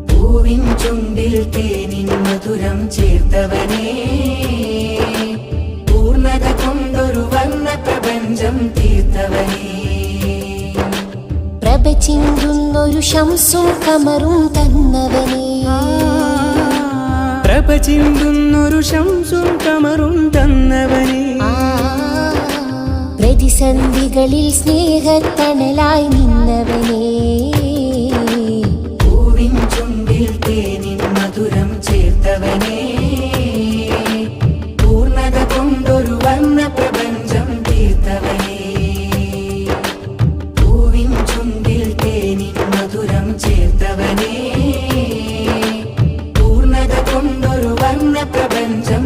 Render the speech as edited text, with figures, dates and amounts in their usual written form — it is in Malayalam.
പൂവിൻ ചുണ്ടിൽ തേനിൻ മധുരം ചേർത്തവനേ, പൂർണ്ണത കൊണ്ടൊരു വർണ്ണ പ്രപഞ്ചം തീർത്തവനേ. പ്രഭ ചിന്തുന്നൊരു ശംസും കമറും തന്നവനേ, പ്രഭ ചിന്തുന്നൊരു ശംസും കമറും തന്നവനേ. പ്രതിസന്ധികളിൽ സ്നേഹത്തണലായി നിന്നവനേ, പൂവിൻ ചുണ്ടിൽ തേനിൻ മധുരം ചേർത്തവനേ, പൂർണ്ണത കൊണ്ടൊരു വർണ്ണ പ്രപഞ്ചം തീർത്തവനേ. പൂവിൻ ചുണ്ടിൽ തേനിൻ മധുരം ചേർത്തവനേ, പൂർണ്ണത കൊണ്ടൊരു വർണ്ണ പ്രപഞ്ചം